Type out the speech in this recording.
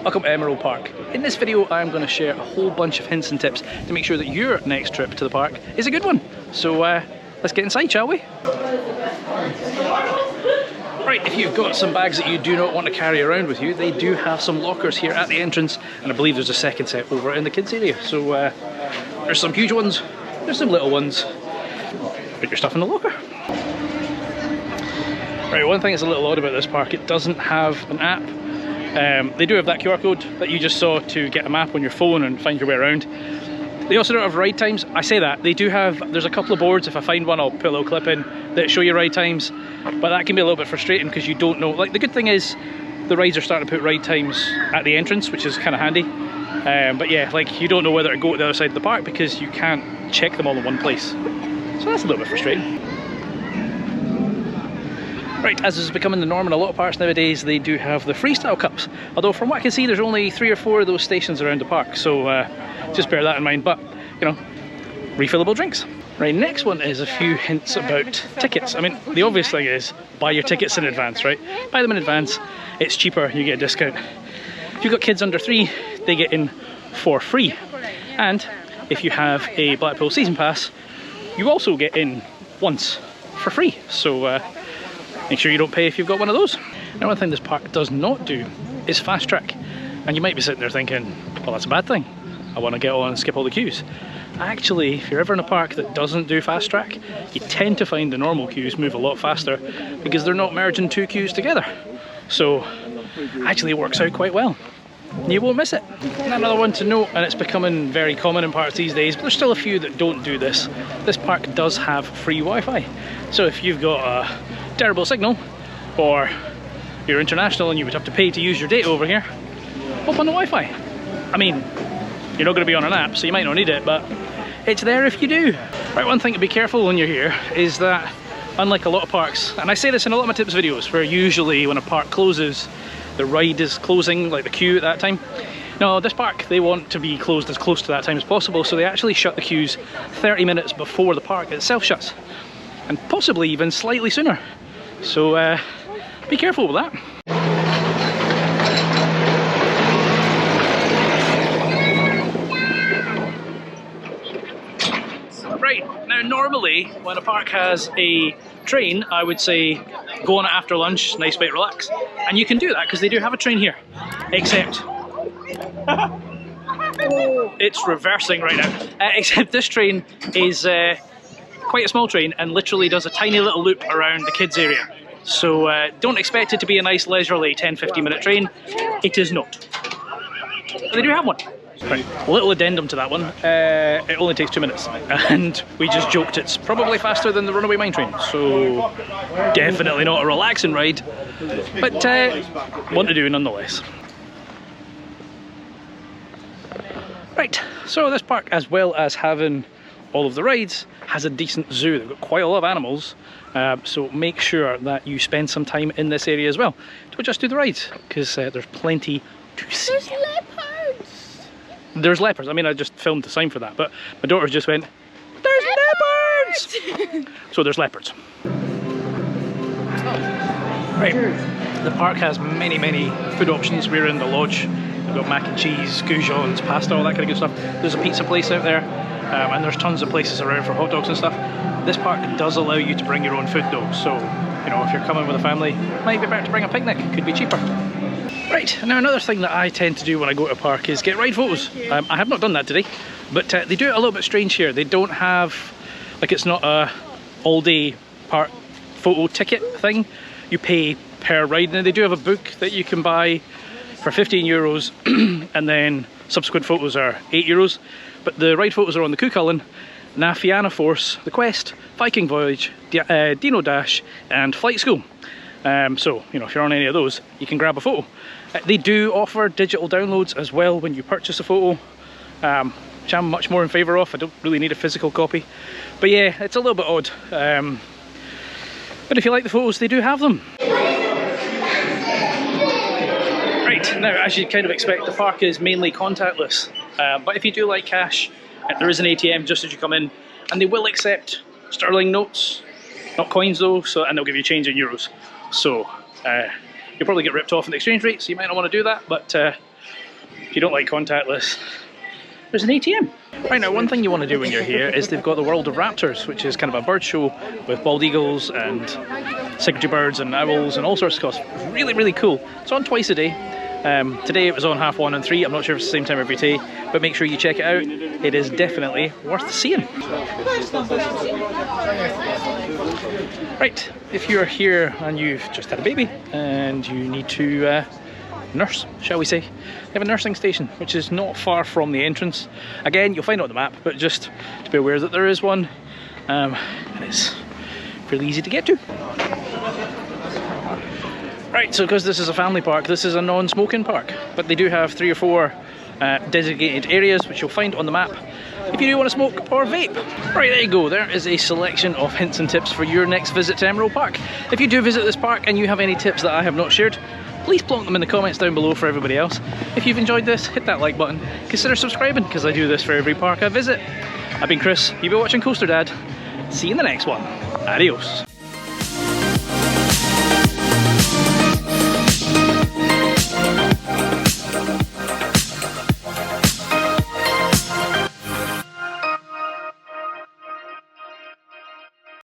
welcome to Emerald Park. In this video I'm going to share a whole bunch of hints and tips to make sure that your next trip to the park is a good one. So let's get inside, shall we? Right, if you've got some bags that you do not want to carry around with you, they do have some lockers here at the entrance, and I believe there's a second set over in the kids area. So there's some huge ones, there's some little ones. Put your stuff in the locker. Right, one thing that's a little odd about this park, it doesn't have an app. They do have that QR code that you just saw to get a map on your phone and find your way around. They also don't have ride times. I say that, they do have, there's a couple of boards, if I find one I'll put a little clip in, that show you ride times, but that can be a little bit frustrating because you don't know. Like, the good thing is, the rides are starting to put ride times at the entrance, which is kind of handy. But yeah, like, you don't know whether to go to the other side of the park because you can't check them all in one place. So that's a little bit frustrating. Right, as is becoming the norm in a lot of parks nowadays, they do have the freestyle cups. Although from what I can see, there's only 3 or 4 of those stations around the park, so just bear that in mind. But, you know, refillable drinks. Right, next one is a few hints about tickets. I mean, the obvious thing is buy your tickets in advance, right? Buy them in advance, it's cheaper, you get a discount. If you've got kids under 3, they get in for free. And if you have a Blackpool season pass, you also get in once for free. So make sure you don't pay if you've got one of those. Now, one thing this park does not do is fast track. And you might be sitting there thinking, well, that's a bad thing. I want to get on and skip all the queues. Actually, if you're ever in a park that doesn't do fast track, you tend to find the normal queues move a lot faster because they're not merging 2 queues together. So actually it works out quite well. You won't miss it. And another one to note, and it's becoming very common in parks these days, but there's still a few that don't do this. This park does have free Wi-Fi. So if you've got a terrible signal, or you're international and you would have to pay to use your data over here, hop on the Wi-Fi. I mean, you're not going to be on an app, so you might not need it, but it's there if you do. Right, one thing to be careful when you're here is that, unlike a lot of parks, and I say this in a lot of my tips videos, where usually when a park closes, the ride is closing, like the queue at that time. No, this park, they want to be closed as close to that time as possible, so they actually shut the queues 30 minutes before the park itself shuts, and possibly even slightly sooner. So be careful with that. Right, now normally when a park has a train, I would say go on it after lunch, nice bit relax. And you can do that because they do have a train here, except it's reversing right now. Except this train is quite a small train and literally does a tiny little loop around the kids area. So don't expect it to be a nice leisurely 10-15 minute train. It is not. But they do have one. Right, a little addendum to that one, it only takes 2 minutes, and we just joked it's probably faster than the Runaway Mine Train, so definitely not a relaxing ride, but one to do nonetheless. Right, so this park, as well as having all of the rides, has a decent zoo. They've got quite a lot of animals, so make sure that you spend some time in this area as well. Don't just do the rides, because there's plenty to see. There's leopards! There's leopards. I mean, I just filmed the sign for that, but my daughter just went, there's leopards! So there's leopards. Right, the park has many food options. We're in the lodge. We've got mac and cheese, goujons, pasta, all that kind of good stuff. There's a pizza place out there, and there's tons of places around for hot dogs and stuff. This park does allow you to bring your own food though, so you know, if you're coming with a family, it might be better to bring a picnic, could be cheaper. Right, now another thing that I tend to do when I go to a park is get ride photos. I have not done that today, but they do it a little bit strange here. They don't have, like, it's not a all day park photo ticket thing. You pay per ride. Now they do have a book that you can buy for 15 euros and then subsequent photos are 8 euros. But the ride photos are on the Cuchulainn, Nafiana Force, The Quest, Viking Voyage, Dino Dash and Flight School. So, you know, if you're on any of those, you can grab a photo. They do offer digital downloads as well when you purchase a photo, which I'm much more in favour of. I don't really need a physical copy. But yeah, it's a little bit odd. But if you like the photos, they do have them. Right, now as you'd kind of expect, the park is mainly contactless. But if you do like cash, there is an ATM just as you come in, and they will accept sterling notes, not coins though, so, and they'll give you change in euros. So you'll probably get ripped off in the exchange rate, so you might not want to do that, but If you don't like contactless, there's an ATM. Right, now one thing you want to do when you're here is they've got the World of Raptors, which is kind of a bird show with bald eagles and secretary birds and owls and all sorts of stuff. Really, really cool. It's on twice a day. Today it was on 1:30 and 3. I'm not sure if it's the same time every day, but make sure you check it out. It is definitely worth seeing. Right, if you're here and you've just had a baby and you need to nurse, shall we say, they have a nursing station which is not far from the entrance. Again, you'll find it on the map, but just to be aware that there is one, and it's fairly easy to get to. Right, so because this is a family park, this is a non-smoking park, but they do have 3 or 4 designated areas which you'll find on the map if you do want to smoke or vape. Right, there you go, there is a selection of hints and tips for your next visit to Emerald Park. If you do visit this park and you have any tips that I have not shared, please plonk them in the comments down below for everybody else. If you've enjoyed this, hit that like button, consider subscribing because I do this for every park I visit. I've been Chris, you've been watching Coaster Dad. See you in the next one. Adios.